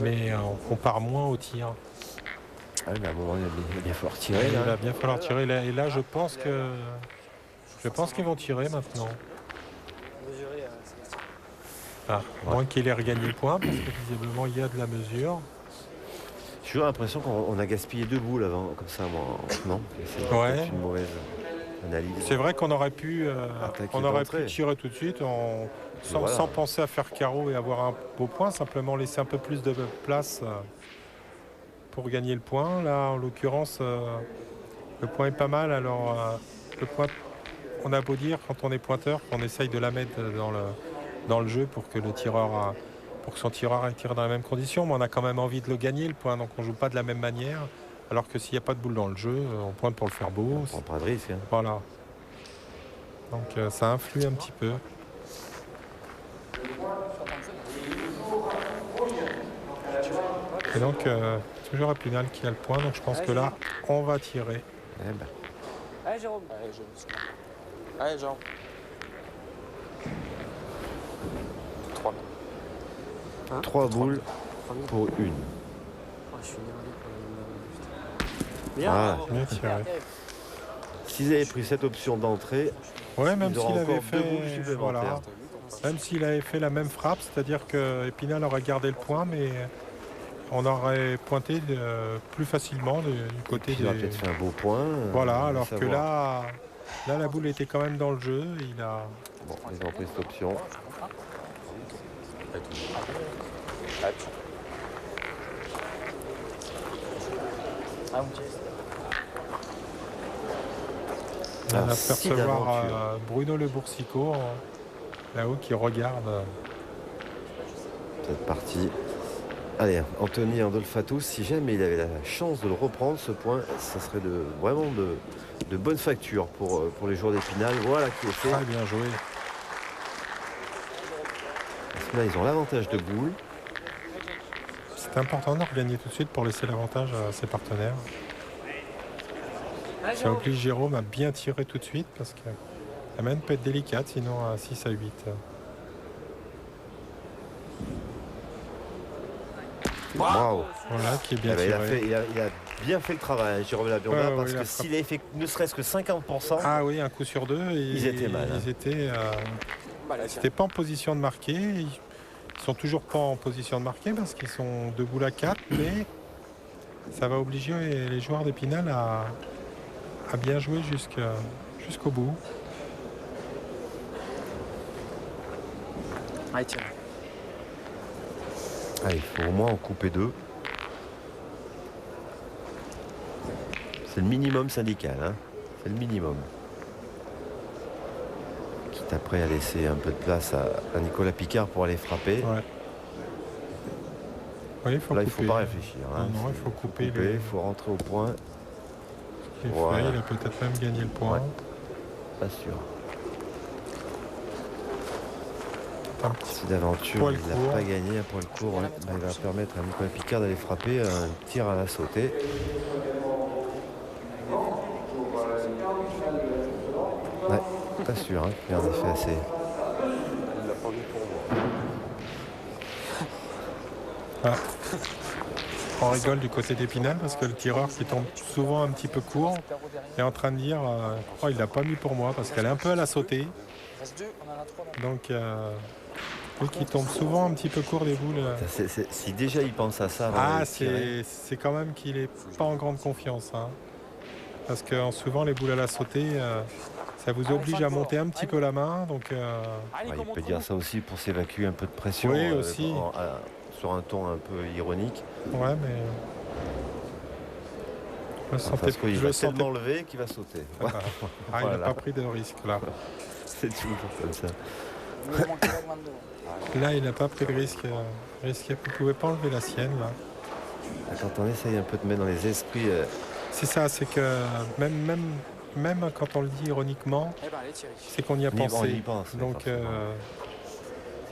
mais on part moins au tir. Ah, mais à un moment, il va bien falloir tirer. Il Là. va bien falloir tirer. Et là, je pense qu'ils vont tirer maintenant. Ah, Ouais. moins qu'il ait regagné le point, parce que visiblement, il y a de la mesure. J'ai toujours l'impression qu'on a gaspillé 2 boules avant, comme ça, moi. Non, c'est Ouais. peut-être une mauvaise analyse. C'est vrai qu'on aurait pu tirer tout de suite sans penser à faire carreau et avoir un beau point, simplement laisser un peu plus de place pour gagner le point. Là, en l'occurrence, le point est pas mal. Alors, le point, on a beau dire, quand on est pointeur, qu'on essaye de la mettre dans le jeu pour que pour que son tireur tire dans les mêmes conditions, mais on a quand même envie de le gagner, le point, donc on joue pas de la même manière. Alors que s'il n'y a pas de boule dans le jeu, on pointe pour le faire beau. On prend pas de risque. Hein. Voilà. Donc ça influe un petit peu. Et donc, toujours Épinal qui a le point, donc je pense que là, on va tirer. Eh ben. Allez, Jérôme. Allez, Jérôme. 3 000. Hein 3 boules pour une. Oh, je suis nerveux pour le... Voilà. Bien tiré. S'ils avaient pris cette option d'entrée, Ouais, même ils auraient s'il avait encore 2 boules fait, supplémentaires. voilà, même s'il avait fait la même frappe, c'est-à-dire que Épinal aurait gardé le point, mais on aurait pointé plus facilement du côté Il aurait peut-être fait un beau point. Voilà, alors que là, la boule était quand même dans le jeu. Bon, ils ont pris cette option. On va si apercevoir Bruno Le Boursicot là-haut qui regarde. Cette partie. Allez, Anthony Andolfato, si jamais il avait la chance de le reprendre, ce point, ça serait vraiment de bonne facture pour les joueurs d'Épinal. Voilà qui est fait. Très bien joué. Parce que là, ils ont l'avantage de boule. C'est important de regagner tout de suite pour laisser l'avantage à ses partenaires. Ça oblige Jérôme à bien tirer tout de suite parce que la main peut être délicate, sinon à 6 à 8. Waouh! Voilà, qui est bien Eh ben, tiré. il a bien fait le travail, Jérôme Labionda, parce que s'il avait fait ne serait-ce que 50%, ah oui, un coup sur deux, ils étaient mal. Ils étaient pas en position de marquer. Ils sont toujours pas en position de marquer parce qu'ils sont 2 boules à 4, mais ça va obliger les joueurs d'Épinal à bien jouer jusqu'au bout. Allez, tiens. Ah, il faut au moins en couper 2. C'est le minimum syndical, hein. C'est le minimum. Quitte après à laisser un peu de place à Nicolas Picard pour aller frapper. Ouais. Oui, il faut là, couper. il ne faut pas réfléchir. Hein. Non, il faut couper. Il faut rentrer au point. Voilà. Il a peut-être même gagné le point. Ouais. Pas sûr. Si d'aventure il n'a pas gagné un point de cours, ouais. Il va permettre à Nicolas Picard d'aller frapper un tir à la sautée. Ouais, pas sûr, hein, il en a fait assez. Il l'a pas vu pour moi. On rigole du côté d'Épinal parce que le tireur qui tombe souvent un petit peu court est en train de dire il l'a pas mis pour moi parce qu'elle est un peu à la sautée. Donc oui, qui tombe souvent un petit peu court des boules. Si déjà il pense à ça, c'est quand même qu'il est pas en grande confiance. Hein. Parce que souvent les boules à la sautée, ça vous oblige à monter un petit peu la main. Donc, il peut dire ça aussi pour s'évacuer un peu de pression. Oui, aussi. Sur un ton un peu ironique. Ouais, mais... Parce qu'il va tellement lever qu'il va sauter. Il n'a pas pris de risque, là. C'est toujours comme ça. Là, il n'a pas pris de risque. Vous ne pouvez pas enlever la sienne, là. Quand on essaye un peu de mettre dans les esprits... C'est ça, c'est que même quand on le dit ironiquement, c'est qu'on y a pensé. On y pense, donc,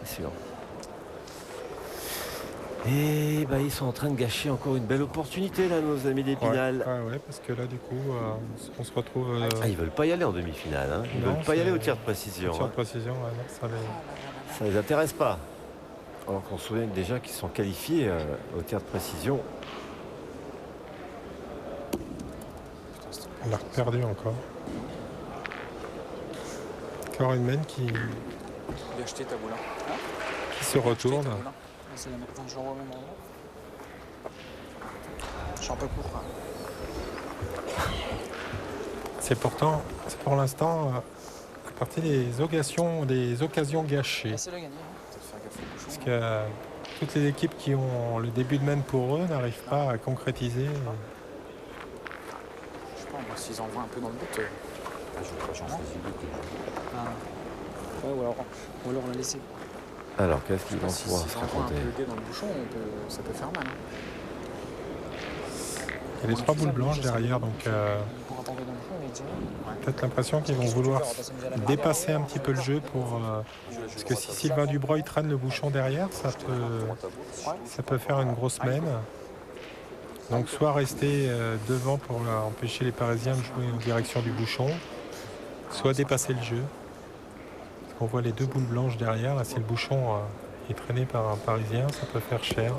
c'est sûr. Et ils sont en train de gâcher encore une belle opportunité, là, nos amis d'Épinal. Ouais, parce que là, du coup, on se retrouve... ils veulent pas y aller en demi-finale. Hein. Ils veulent pas y aller au tir de précision. Au tir de précision, ça les intéresse pas. Alors qu'on se souvient déjà qu'ils sont qualifiés au tir de précision. On l'a perdu encore. Encore une mène qui Bien acheté ta boule. se retourne. C'est la maintenant, je l'envoie au même endroit. Je suis un peu court. C'est pour l'instant à partir des occasions gâchées. C'est le gagné. Peut-être faire gaffe au bouchon. Parce que toutes les équipes qui ont le début de mène pour eux n'arrivent pas à concrétiser. Je sais pas, moi, s'ils envoient un peu dans le but. Ouais, ou alors on l'a laissé. Alors, qu'est-ce qu'ils vont Si pouvoir s'ils se envoient un raconter? peu le dé dans le bouchon, ça peut faire mal. Il y a les 3 boules blanches derrière, donc Pour attendre dans le bouchon, il dit peut-être l'impression qu'ils vont vouloir dépasser un petit peu le jeu pour. Parce que si Sylvain Dubreuil traîne le bouchon derrière, ça peut faire une grosse mène. Donc soit rester devant pour empêcher les Parisiens de jouer en direction du bouchon, soit dépasser le jeu. Parce qu'on voit les 2 boules blanches derrière, là si le bouchon est traîné par un Parisien, ça peut faire cher.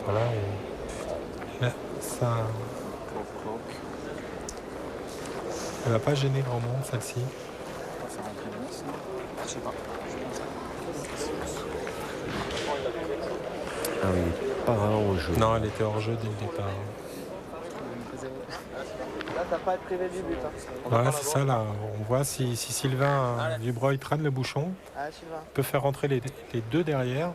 Voilà, et là, ça ne va pas gêner grand monde celle-ci. On va faire rentrer le Nice, non ? Je sais pas. Ah oui, pas vraiment au jeu. Non, elle était hors jeu dès le départ. Là, t'as pas à être privé du but. Hein. Voilà, c'est ça là. On voit si Sylvain Dubreuil traîne le bouchon, Ah, Sylvain. il peut faire rentrer les 2 derrière.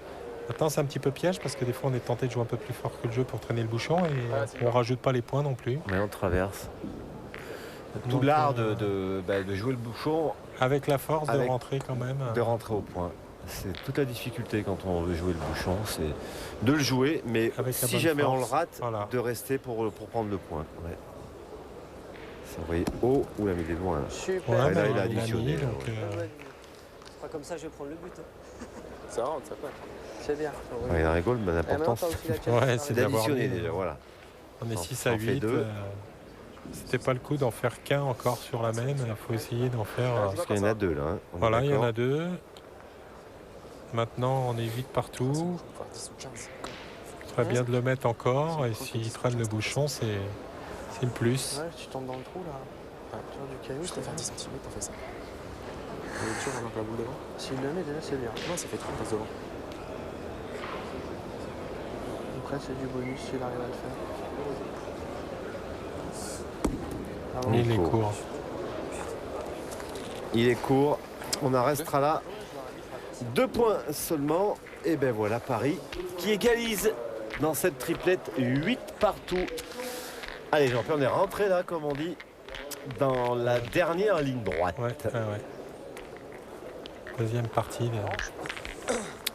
Maintenant, c'est un petit peu piège parce que des fois, on est tenté de jouer un peu plus fort que le jeu pour traîner le bouchon et on rajoute pas les points non plus. Mais on traverse. Tout Donc, l'art de jouer le bouchon, avec la force de Avec- rentrer quand même. de rentrer au point. C'est toute la difficulté quand on veut jouer le bouchon, c'est de le jouer, mais Avec la si bonne jamais on le force. rate, Voilà. de rester pour prendre le point. Ouais. C'est envoyé haut, ou la il est loin. Là. Super. Ouais, là, mais il a on additionné, mis, là, donc, ouais. C'est pas comme ça que je vais prendre le but. Hein. Ça rentre, ça passe. C'est bien. Ouais, il rigole, mais Et maintenant, l'important t'as aussi la Ouais, chance c'est de d'avoir d'additionner mis, déjà, voilà. on est Ça 6 en à fait 8. deux. C'était pas le coup d'en faire qu'un encore sur la mène. Il faut essayer d'en faire. Parce qu'il y en a 2 là. Hein. On est Voilà, il y en a d'accord. 2. Maintenant, on est vite partout. On va faire 10 ou 15. Ce serait bien de le mettre encore. Et s'il traîne le bouchon, c'est le plus. Ouais, tu tombes dans le trou là. Tu vois, du caillou, Juste c'est à faire 10 cm, t'as fait ça. Et tu vois, on a la boule devant. S'il le met, déjà, c'est bien. Non, ça fait 3 passes devant. Après, c'est du bonus s'il arrive à le faire. Ah bon. Il est court. Il est court. On en restera là. 2 points seulement. Et ben voilà Paris qui égalise dans cette triplette 8 partout. Allez Jean-Pierre, on est rentré là, comme on dit, dans la dernière ligne droite. Ouais. Deuxième partie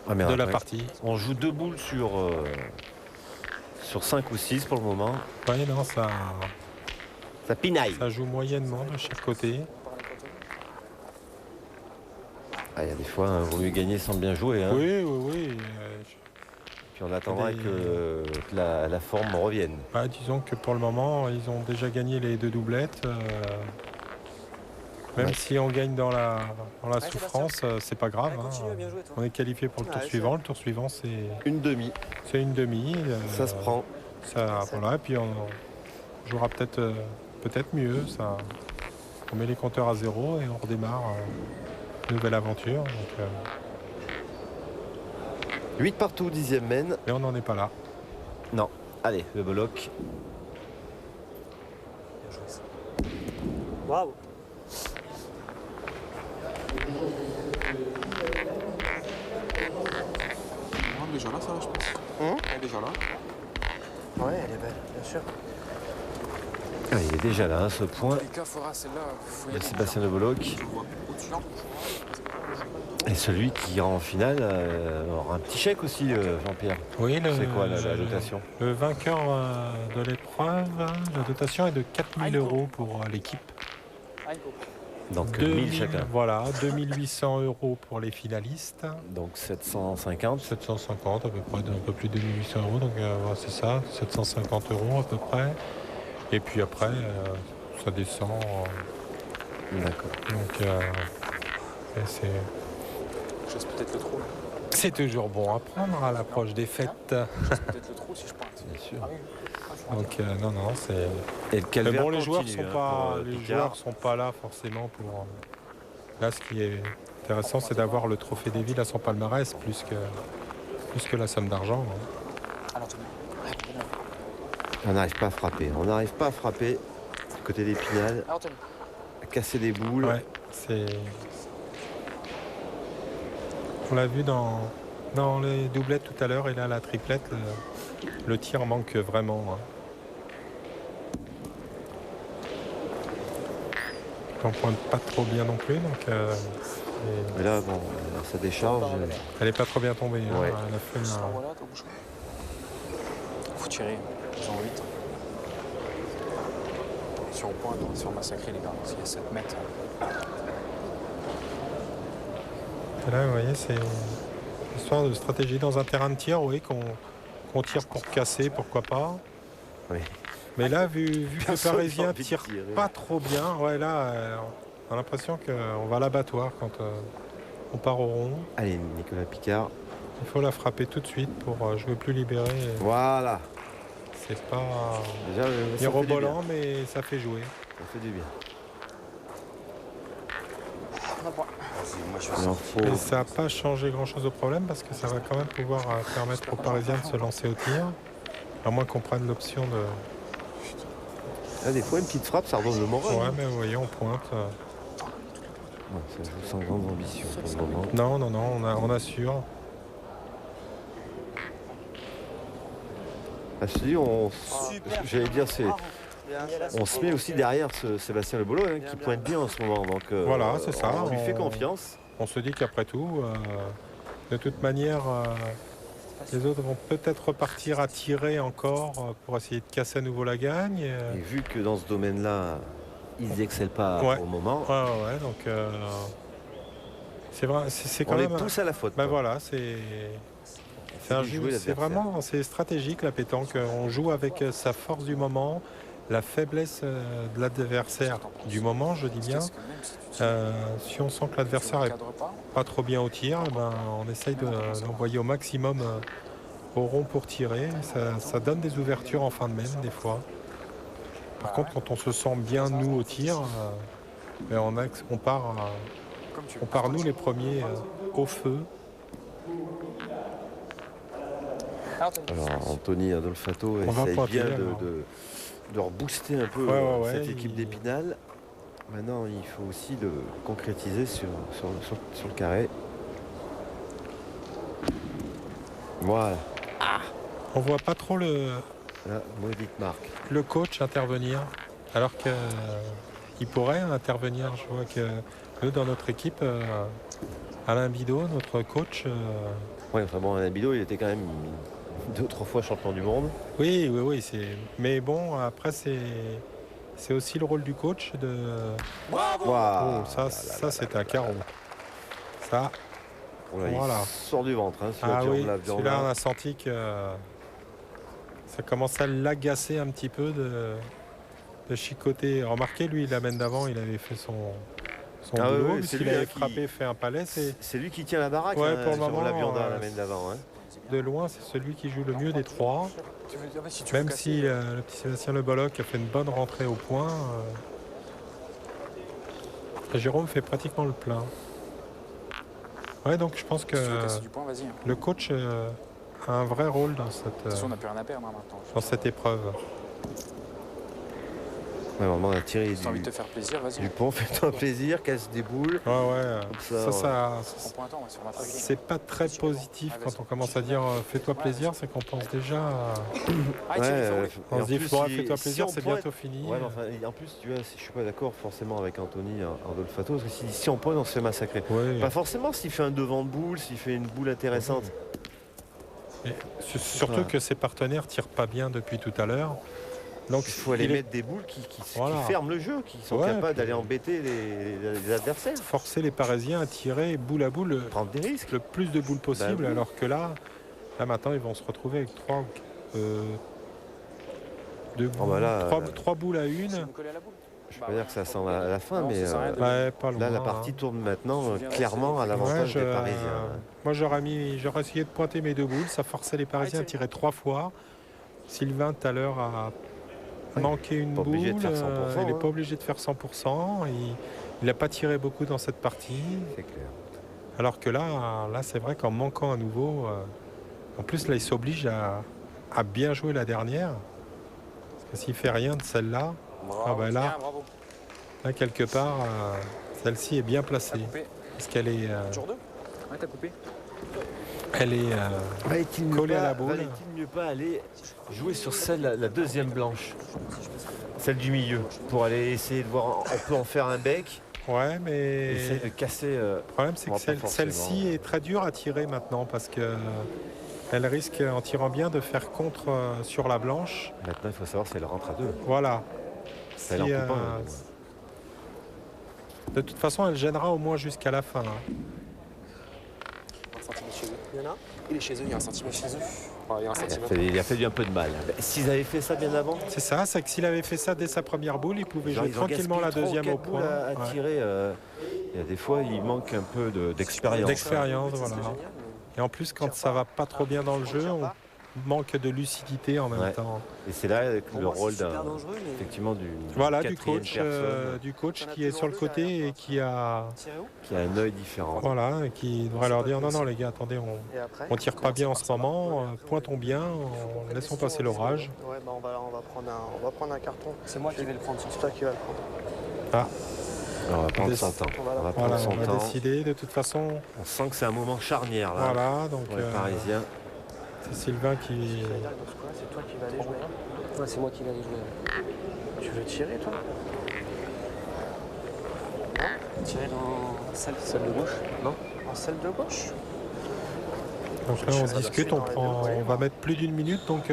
Ah, merde, de la ouais. partie. On joue 2 boules sur 5 ou 6 pour le moment. Ouais, non, ça pinaille. joue moyennement de chaque côté. Ah, il y a des fois, il vaut mieux gagner sans bien jouer. Hein. Oui. Puis on attendra Des- que la forme revienne. Disons que pour le moment, ils ont déjà gagné les 2 doublettes. Même Ouais. si on gagne dans la souffrance, c'est pas grave. Ouais, Hein. continue, bien joué, toi. On est qualifié pour le tour Ouais, suivant. Le tour suivant, c'est Une demi, une demi. ça se prend. Voilà, et puis on jouera peut-être mieux. Ça, on met les compteurs à 0 et on redémarre une nouvelle aventure. Donc, 8 partout, 10e mène. mais on n'en est pas là. Non. Allez, le bloc. Waouh. On est déjà là, ça, là, je pense. Hum Elle est déjà là. Ouais, elle est belle, bien sûr. Ah, il est déjà là, hein, ce point. Les cas, fera celle-là. Faut y De aller. Sébastien Le Bolloc. Je vois au-dessus, non. Et celui qui ira en finale aura un petit chèque aussi, Jean-Pierre. Oui, C'est quoi la dotation? Le vainqueur de l'épreuve, la dotation est de 4 000 € pour l'équipe. Donc 1000 chacun. Voilà, 2 800 € pour les finalistes. Donc 750. 750 à peu près, un peu plus de 2 800 €, donc voilà, c'est ça, 750 € à peu près. Et puis après, ça descend. D'accord. Donc, et c'est Je laisse peut-être le trou, là. C'est toujours bon à prendre à l'approche des fêtes. Peut-être le trou si je pointe. Bien sûr. Donc non, non, c'est... Et le Mais calvaire bon, les joueurs continue, sont hein, pas, pour, les Picard. joueurs sont pas là forcément pour. Là, ce qui est intéressant, c'est d'avoir le trophée des villes à son palmarès plus que la somme d'argent. Hein. Alors, Anthony. On n'arrive pas à frapper. On n'arrive pas à frapper du côté d'Épinal, Alors, Anthony. à casser des boules. Ouais, c'est. On l'a vu dans les doublettes tout à l'heure et là la triplette, le tir manque vraiment. Hein. On pointe pas trop bien non plus, donc Mais là, bon, ça décharge. elle est pas trop bien tombée. Hein. Ouais. Elle a fait Ça un- envoie là, toi, bouchon. Faut tirer. Ils ont 8. Sur le point, on va se faire massacrer les gars. Parce qu'il y a 7 mètres. Et là, vous voyez, c'est une histoire de stratégie dans un terrain de tir, oui, qu'on tire pour casser, pourquoi pas. Oui. Mais là, vu que les Personne n'a Parisiens envie de tirent tirer. pas trop bien, ouais, là, on a l'impression qu'on va à l'abattoir quand on part au rond. Allez, Nicolas Picard. Il faut la frapper tout de suite pour jouer plus libéré. Voilà. C'est pas Déjà, ça fait du bien. mirobolant, mais ça fait jouer. Ça fait du bien. Vas-y, moi je Il en faut. Mais ça n'a pas changé grand-chose au problème parce que ça va quand même pouvoir permettre aux Parisiens de se lancer au tir. À moins qu'on prenne l'option de... Là, des fois, une petite frappe, ça redonne le moral. Ouais, hein. mais vous voyez, on pointe. Ouais, ça joue sans grande ambition pour le moment. Non, non, non, on assure. Ah, je te dis, j'allais dire, on se met aussi derrière Sébastien Le Boulot, hein, qui pointe bien en ce moment. Donc, Voilà, c'est ça. On lui fait confiance. On se dit qu'après tout, de toute manière, les autres vont peut-être repartir à tirer encore pour essayer de casser à nouveau la gagne. Et vu que dans ce domaine-là, ils n'excellent pas Ouais. pour le moment, Ouais, donc c'est vrai, c'est quand on les même. pousse à la faute. Ben quoi. voilà, c'est un fait jeu, jouer c'est l'adversaire. vraiment c'est stratégique la pétanque. On joue avec sa force du moment, la faiblesse de l'adversaire du moment, je dis bien. Si on sent que l'adversaire est pas trop bien au tir, eh ben, on essaye d'envoyer au maximum au rond pour tirer. Ça donne des ouvertures en fin de mène des fois. Par contre, quand on se sent bien nous au tir, ben, on part nous les premiers au feu. Alors, Anthony Adolfato On va essaye pointer, bien alors. de rebooster un peu Ouais, cette équipe il- d'Épinal. Maintenant, il faut aussi le concrétiser sur le carré. Voilà. On voit pas trop Là, maudite marque. le coach intervenir, alors qu'il pourrait intervenir. Je vois que nous, dans notre équipe, Alain Bidot, notre coach, Ouais, enfin bon, Alain Bidot, il était quand même 2 ou 3 fois champion du monde. oui, mais bon, après, c'est aussi le rôle du coach de... Waouh. Oh, ça c'est un carreau. Ça, Oh là, voilà. Il sort du ventre. Hein, celui-là, ah tu oui, enlèves, tu celui-là, on enlèves. a senti que ça commence à l'agacer un petit peu de chicoter. Remarquez, lui, la mène d'avant, il avait fait son Ah oui, boulot. oui, c'est S'il lui, avait hein, qui- frappé, fait un palais, C'est lui qui tient la baraque. Ouais, hein, pour le sur moment, la vianda, la main d'avant. Hein. de loin, c'est celui qui joue le mieux des trois. Tu veux dire, si tu Même veux si casser, le petit Sébastien Le Bolloc a fait une bonne rentrée au point, Jérôme fait pratiquement le plein. Ouais, donc je pense que si tu veux casser du point, vas-y. Hein. le coach a un vrai rôle dans De toute façon, on n'a plus rien à perdre hein, maintenant. dans cette épreuve. Ouais, vraiment, on a tiré Si t'as envie de te faire plaisir, vas-y. du pont, fais-toi plaisir, casse des boules. Ouais, Comme ça, En pointant, on va se faire massacrer. c'est pas très positif quand on commence à dire fais-toi plaisir, c'est qu'on pense déjà à... Ah, il tire, il fait rouler. On et se en dit plus, fais-toi si plaisir, on c'est pointe- bientôt fini. Ouais, mais enfin, et en plus, tu vois, je suis pas d'accord forcément avec Anthony Adolfato, parce que si on pointe, on se fait massacrer. Ouais. Pas forcément s'il fait un devant de boule, s'il fait une boule intéressante. Et surtout Ouais. que ses partenaires tirent pas bien depuis tout à l'heure. Donc Il faut aller il est mettre des boules qui Voilà. ferment le jeu, qui sont Ouais, capables puis- d'aller embêter les adversaires, forcer les Parisiens à tirer boule à boule prendre des risques. le plus de boules possible, Bah oui. alors que là maintenant, ils vont se retrouver avec trois Oh, bah là, boules à une. Si vous collez à la boule. Je peux pas dire que ça sent la fin, Non, mais ça sert à rien de- Ouais, pas loin. là, la hein. partie tourne maintenant clairement à l'avantage Ouais, des Parisiens. Moi, j'aurais essayé de pointer mes deux boules. Ça forçait les Parisiens à tirer 3 fois. Sylvain, tout à l'heure, a manqué une pas boule. obligé de faire 100%, Il n'est hein. pas obligé de faire 100%. Il n'a pas tiré beaucoup dans cette partie. C'est clair. Alors que là c'est vrai qu'en manquant à nouveau, en plus, là, il s'oblige à bien jouer la dernière. Parce que s'il fait rien de celle-là, Bravo, ben là- bien, bravo. là, quelque part, celle-ci est bien T'as placée. coupé. Parce qu'elle est, Toujours deux. Ouais, t'as coupé. elle est Valait-il mieux collée à pas- la boule. valait-il mieux pas aller jouer sur celle, la deuxième blanche, celle du milieu, pour aller essayer de voir, on peut en faire un bec, Ouais, mais essayer de casser. le problème, c'est on que va pas forcément. celle-ci est très dure à tirer maintenant parce que elle risque, en tirant bien, de faire contre sur la blanche. Maintenant, il faut savoir si elle rentre à 2. Voilà. Ça, elle en coupe un. De toute façon, elle gênera au moins jusqu'à la fin. hein. 1 centimètre chez eux. Il y en a? Il est chez eux, il y a 1 centimètre chez eux. Ouais, il y a 1 centimètre. Il a fallu un peu de mal. S'ils avaient fait ça bien avant, C'est ça, c'est que s'il avait fait ça dès sa première boule, il pouvait genre, jouer ils ont tranquillement la gaspillé deuxième au 3 ou 4 point. boules à Ouais. tirer. Il y a des fois, il manque un peu d'expérience. D'expérience, voilà. Génial, Et en plus, quand ça va pas trop bien dans le jeu, on manque de lucidité en même Ouais. temps. Et c'est là que Pour le moi, rôle c'est super d'un, dangereux, mais effectivement, Voilà, du quatrième coach, personne qui est sur le côté et qui a, tiré où? qui a un œil différent. voilà, et qui devrait leur dire non, non, les gars, attendez, Et après? on tire pas bien en ce moment, pointons bien, laissons passer l'orage. Ouais, bah on va prendre un carton. C'est moi qui vais le prendre sur C'est ce toi qui vas le prendre. Alors, on va prendre Des- son temps. On va la On va Voilà, prendre son on va temps. décider. De toute façon, On sent que c'est un moment charnière là voilà, donc pour les Parisiens. c'est Sylvain qui. C'est-à-dire que dans ce coup-là, c'est toi qui vas aller jouer. Ouais, c'est moi qui vais aller jouer. Tu veux tirer, toi? Tirer dans celle de gauche? Non? En celle de gauche? Donc là, on se discute, on va mettre plus d'une minute, donc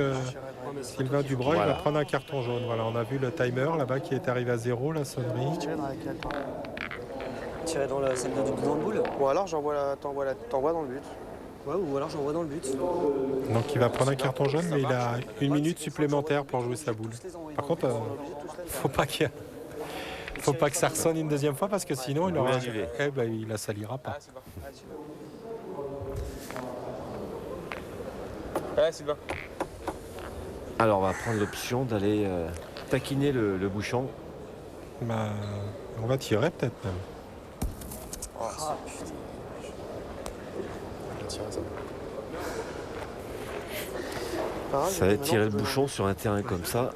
Sylvain Dubreuil Voilà. va prendre un carton jaune. Voilà, on a vu le timer là-bas qui est arrivé à 0, la sonnerie. Tirer dans laquelle, toi? Tirer dans celle dans le boule? Ou alors t'envoies dans le but. Ouais, ou alors j'envoie dans le but. Donc il va prendre un carton jaune, mais il a une minute supplémentaire pour jouer sa boule. Par contre, faut pas faut pas que ça ressonne une deuxième fois parce que sinon il On aura, va annuler. il la salira pas. Ah, Sylvain. Ouais, Sylvain. Alors on va prendre l'option d'aller taquiner le bouchon. Bah, on va tirer peut-être même. Ah putain. On va tirer ça. Pareil, Ça va maintenant, tirer le tu peux- bouchon sur un terrain comme ça.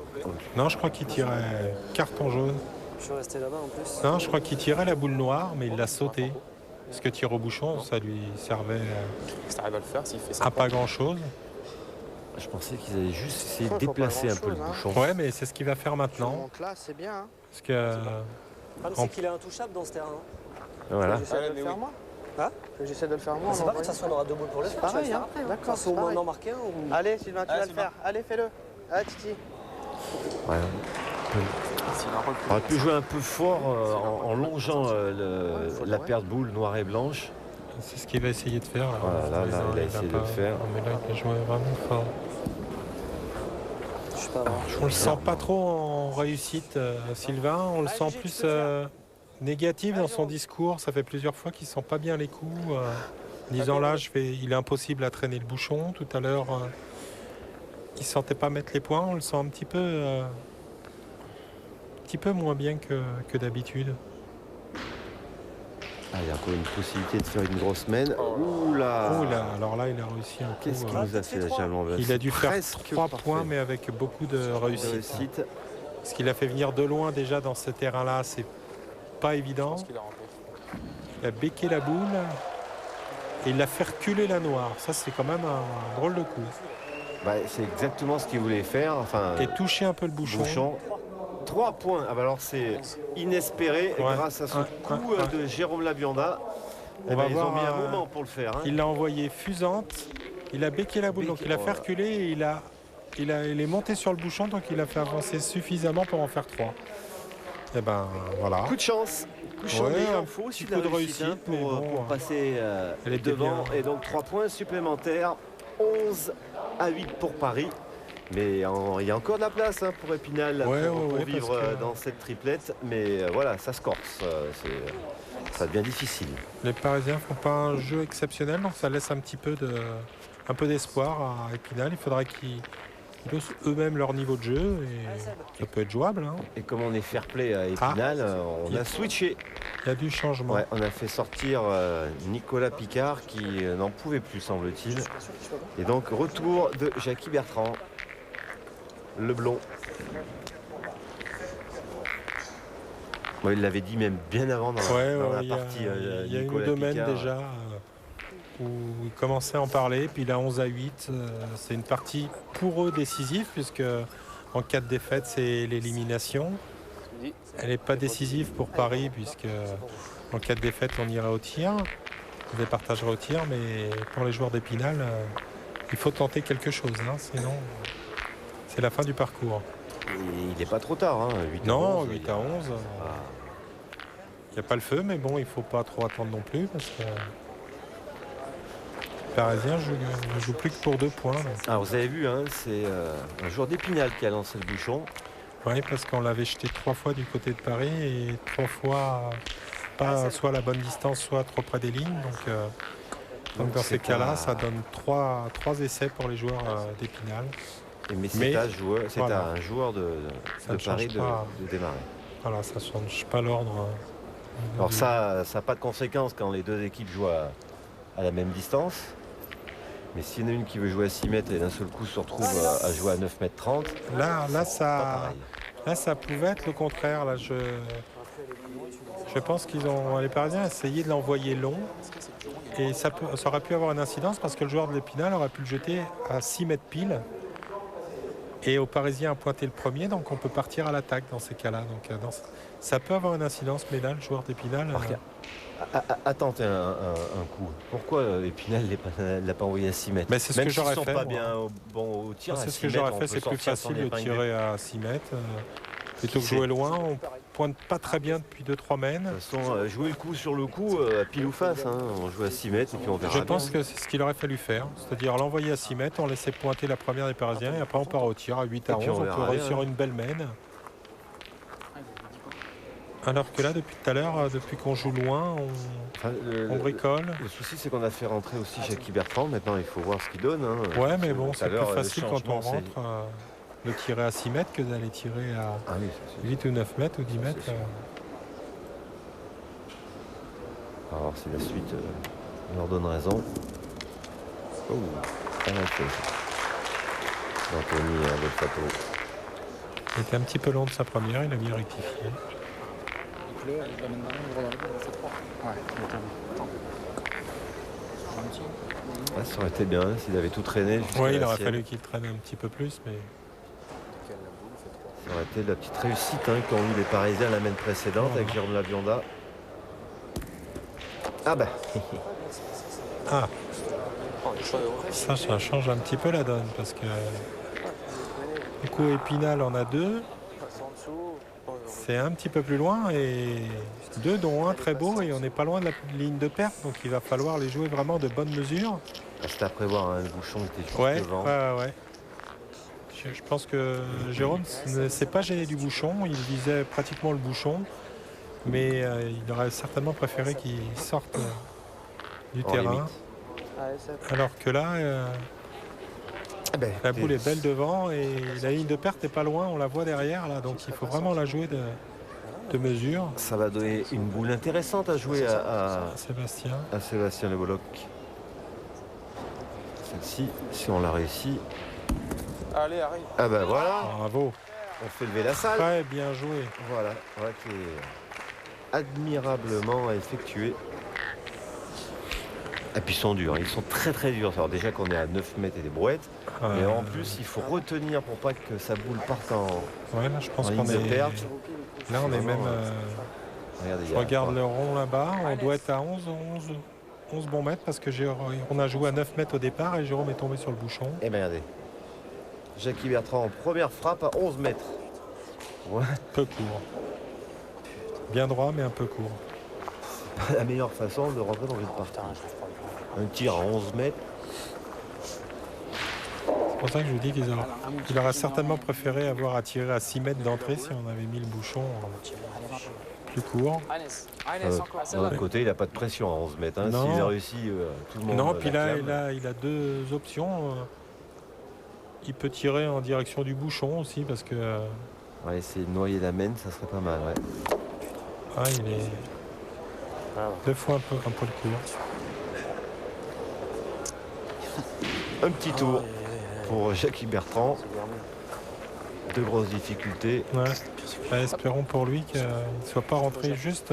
Non, je crois qu'il tirait carton jaune. Je suis resté là-bas en plus. Non, je crois qu'il tirait la boule noire, mais il l'a sauté. Parce que tir au bouchon, ça lui servait Si t'arrives à le faire, s'il fait ça. à pas grand-chose. Je pensais qu'ils allaient juste essayer de Faut pas déplacer un peu le grand-chose, bouchon. Ouais, mais c'est ce qu'il va faire Tu maintenant. montes là, c'est bien. Hein. Parce que Le problème, c'est qu'il est intouchable dans ce terrain. Voilà. J'essaie Ouais, de mais le faire oui. moi. Hein? Que j'essaie de le faire moi. C'est on pas envoie grave, de toute façon, on aura deux boules pour le faire. pareil, tu vas le faire hein. après, D'accord, Faut au pareil. moins en marquer un ou... Allez, Sylvain, tu Allez, vas le Sylvain. faire. Allez, fais-le. Allez, Titi. Ouais. S'il a un rôle plus On aurait pu grand, jouer un peu fort en longeant faut la jouer. paire de boules noire et blanche. c'est ce qu'il va essayer de faire. Voilà, là, il a essayé de le faire. Mais là, il a joué vraiment fort. Je sais pas. On le sent pas trop en réussite, Sylvain. On le sent Gigi, plus tu peux le faire. négatif dans son discours. Ça fait plusieurs fois qu'il sent pas bien les coups. Disant là, il est impossible à traîner le bouchon. Tout à l'heure, il sentait pas mettre les points. On le sent un petit peu moins bien que d'habitude. Ah, il y a encore une possibilité de faire une grosse mène. Ouh là. Oh, alors là, il a réussi un coup. Qu'est-ce qu'il euh, nous a fait la Germain Blanc? il a dû faire Presque 3 parfait. points, mais avec beaucoup de réussite. Réussite. Ce qu'il a fait venir de loin déjà dans ce terrain-là, c'est pas je évident. pense qu'il a rentré. Il a béqué la boule et il l'a fait reculer la noire. Ça, c'est quand même un drôle de coup. Bah, c'est exactement ce qu'il voulait faire. Enfin, Et toucher un peu le bouchon. 3 points. Ah bah alors c'est inespéré Ouais. grâce à ce Ouais, coup ouais, de Jérôme Labianda. On Eh ben, va ils ont voir, mis un moment pour le faire. Hein. Il l'a envoyé fusante. Il a béqué la boule, donc il a fait reculer et il est monté sur le bouchon, donc il a fait avancer suffisamment pour en faire 3. Et ben voilà. Coup de chance. Coup de chance, Ouais, mais il un en faut aussi petit de coup la de réussite, réussite, pour, mais bon, pour passer elle était devant. bien. Et donc 3 points supplémentaires. 11 à 8 pour Paris. Mais il y a encore de la place pour Épinal là, Ouais, pour ouais, vivre parce que- dans cette triplette. Mais voilà, ça se corse. Ça devient difficile. Les Parisiens font pas un jeu exceptionnel, donc ça laisse un peu d'espoir à Épinal. Il faudrait qu'ils haussent eux-mêmes leur niveau de jeu et ça peut être jouable. Hein. Et comme on est fair play à Épinal, on a switché. Il y a du changement. Ouais, on a fait sortir Nicolas Picard qui n'en pouvait plus, semble-t-il. Et donc, retour de Jackie Bertrand, le blond. Bon, il l'avait dit même bien avant dans la il partie. y a une ou Nicolas deux semaines Picard. déjà où ils commençaient à en parler. Puis là, 11-8, c'est une partie pour eux décisive puisque en cas de défaite, c'est l'élimination. Elle n'est pas décisive pour Paris puisque en cas de défaite, on irait au tir. On départagerait au tir, mais pour les joueurs d'Épinal, il faut tenter quelque chose. Hein, sinon, c'est la fin du parcours. Et il n'est pas trop tard, 8 à Non, 11, 8 à 11. Il n'y a pas le feu, mais bon, il ne faut pas trop attendre non plus parce que les Parisiens ne jouent plus que pour 2 points. Donc. Alors vous avez vu, c'est un joueur d'Épinal qui a lancé le bouchon. Oui, parce qu'on l'avait jeté 3 fois du côté de Paris et 3 fois pas soit à la bonne distance, soit trop près des lignes. Donc dans ces cas-là, ça donne 3 essais pour les joueurs d'Épinal. Mais c'est à voilà. un joueur de Paris de démarrer. Voilà, ça ne change pas l'ordre. Alors ça n'a pas de conséquence quand les deux équipes jouent à la même distance. Mais s'il y en a une qui veut jouer à 6 mètres et d'un seul coup se retrouve à jouer à 9 mètres 30, Là, pareil. ça pouvait être le contraire. Là, je pense qu'ils ont, les Parisiens, essayé de l'envoyer long. Et ça aurait pu avoir une incidence parce que le joueur de l'Épinal aurait pu le jeter à 6 mètres pile. Et aux Parisiens a pointé le premier, donc on peut partir à l'attaque dans ces cas-là. Donc ça peut avoir une incidence, mais là, le joueur d'Épinal... Attends un coup. Pourquoi Épinal ne l'a pas envoyé à 6 mètres? Mais c'est ce que j'aurais fait. Pas bien au tir. C'est ce que j'aurais fait, c'est plus facile de tirer à 6 mètres. Plutôt que jouer loin, on pointe pas très bien depuis 2-3 mètres. De toute façon, jouer le coup sur le coup, à pile ou face. On joue à 6 mètres et puis on verra. Je pense que c'est ce qu'il aurait fallu faire. C'est-à-dire l'envoyer à 6 mètres, on laissait pointer la première des Parisiens et après on part au tir à 8 à 11. On peut réussir une belle mène. Alors que là, depuis tout à l'heure, depuis qu'on joue loin, on bricole. Le souci, c'est qu'on a fait rentrer aussi Jackie Bertrand. Maintenant, il faut voir ce qu'il donne. Ouais, mais bon, c'est plus facile quand on rentre de tirer à 6 mètres que d'aller tirer à 8 ou 9 mètres ou 10 mètres. On va voir si la suite leur donne raison. Oh, pas mal fait. Anthony Delfato. Il était un petit peu long de sa première, il a bien rectifié. Ouais, ça aurait été bien s'il avait tout traîné. Oui, il aurait fallu qu'il traîne un petit peu plus, mais... Ça aurait été la petite réussite qu'ont eu les Parisiens la semaine précédente avec Jérôme Labionda. Ah bah Ah, ça change un petit peu la donne parce que du coup Épinal en a 2. C'est un petit peu plus loin et 2 dont un très beau et on n'est pas loin de la ligne de perte, donc il va falloir les jouer vraiment de bonnes mesures. C'est à prévoir, le bouchon était juste devant. Ouais. Je pense que Jérôme ne s'est pas gêné du bouchon, il visait pratiquement le bouchon, mais il aurait certainement préféré qu'il sorte du terrain. Alors que là, la boule est belle devant et la ligne de perte n'est pas loin, on la voit derrière là, donc il faut vraiment la jouer de mesure. Ça va donner une boule intéressante à jouer à Sébastien Le Bolloc. Celle-ci, si on l'a réussi. Allez, arrive. Ah bah voilà. Bravo. On fait lever la salle. Très bien joué. Voilà, qui est admirablement effectué. Et puis ils sont durs, ils sont très très durs. Alors déjà qu'on est à 9 mètres et des brouettes, mais en plus il faut retenir pour pas que sa boule parte en ouais, là je pense qu'on ligne de perte. Là on est même... Regardez, je regarde le rond là-bas, on doit être à 11 bons mètres parce que on a joué à 9 mètres au départ et Jérôme est tombé sur le bouchon. Et bien regardez, Jackie Bertrand en première frappe à 11 mètres. Ouais. Peu court. Bien droit mais un peu court. La meilleure façon de rentrer dans une partie. Un tir à 11 mètres. pour ça que je vous dis qu'il aurait certainement préféré avoir à tirer à 6 mètres d'entrée si on avait mis le bouchon plus court. De l'autre côté, il n'a pas de pression à 11 mètres. Hein. Non. S'il a réussi, tout le monde. Non, puis là, l'acclame. il a deux options. Il peut tirer en direction du bouchon aussi parce que On va essayer de noyer la mène, ça serait pas mal. Ouais. il est deux fois un peu le court. Un petit tour pour Jackie Bertrand. De grosses difficultés. Ouais. Espérons pour lui qu'il ne soit pas rentré juste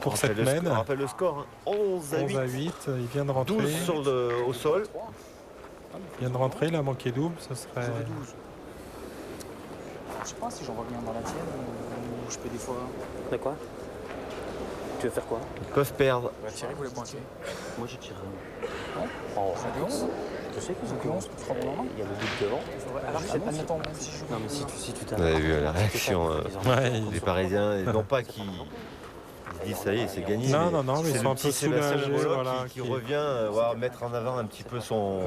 pour cette mène. On rappelle le score. Hein. 11 à 8. 11 à 8, il vient de rentrer. 12 au sol. Il vient de rentrer, il a manqué double, ça serait... Je sais pas si j'en reviens dans la tienne ou je peux des fois. De quoi? Tu veux faire quoi? Ils peuvent perdre. Thierry voulait pointer. Moi je tire. Oh, ça fait 11. Je sais que Ça fait 11, tu feras bon moment. il y a le but devant. Alors que c'est pas le temps, même si je joue. Non mais si tu Vous avez vu la réaction Ouais, des Parisiens. Et non pas qu'ils se disent ça y est, c'est gagné. Non, mais ils c'est sont le un petit peu Sébastien soulagés, Moloch voilà, qui revient voir mettre en avant un petit peu son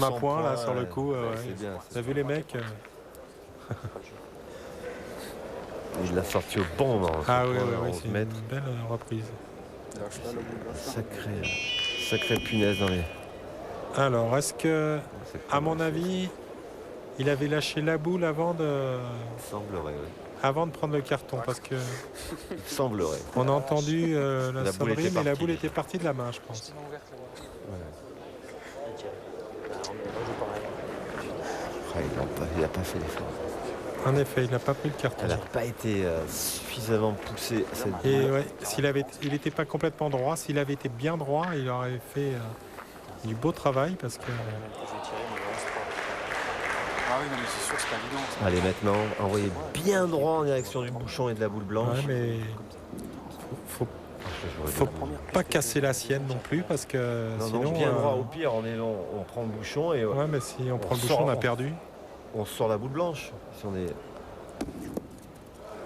appoint là sur le coup. C'est bien. T'as vu les mecs Il l'a sorti au bon moment. Ah ce oui, point, oui, 11 c'est une mètres. belle reprise. Sacré punaise dans les. Alors, est-ce que, C'est à mon avis, il avait lâché la boule avant de semblerait, oui. prendre le carton? Parce que Il semblerait. on a entendu la La boule sonnerie, était mais la partie. boule était partie de la main, je pense. Il n'a pas fait l'effort. En effet, il n'a pas pris le carton. Elle n'a pas été suffisamment poussée, cette Et boule. ouais, il n'était pas complètement droit. S'il avait été bien droit, il aurait fait du beau travail parce que Ah oui, non, mais c'est sûr que c'est pas évident. ça. Allez, maintenant, envoyez bien droit en direction du bouchon et de la boule blanche. ouais, mais faut pas casser la sienne non plus parce que Non, sinon. non, bien droit. Au pire, on est long, on prend le bouchon et Ouais, mais si on prend le sort, bouchon, on a perdu. on sort la boule blanche. Si on est.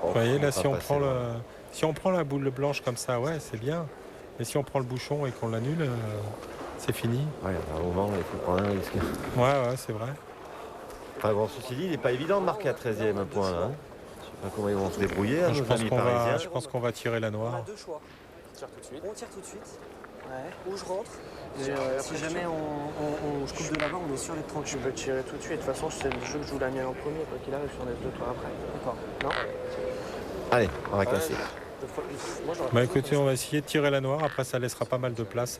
Vous voyez, là, si on passer prend loin. si on prend la boule blanche comme ça, ouais, c'est bien. Mais si on prend le bouchon et qu'on l'annule, c'est fini. Ouais, à un moment, il faut prendre un risque. Ouais, c'est vrai. Enfin, bon, ceci dit, il n'est pas évident de marquer à 13e point. Hein. Je sais pas comment ils vont se débrouiller, hein, je nos pense amis qu'on parisiens. va tirer la On a noire. deux choix. Tire tout de suite. On tire tout de suite. Ou je rentre. Et, Si jamais je coupe de là-bas, on est sûr d'être Tu tranquille. peux tirer tout de suite. De toute façon, c'est le jeu que joue la mienne en premier. Quoi qu'il arrive, si on laisse 2 toi après. D'accord. Non. Allez, on va casser. Moi, j'aurais Bah écoutez, on va essayer de tirer la noire. Après, ça laissera pas mal de place.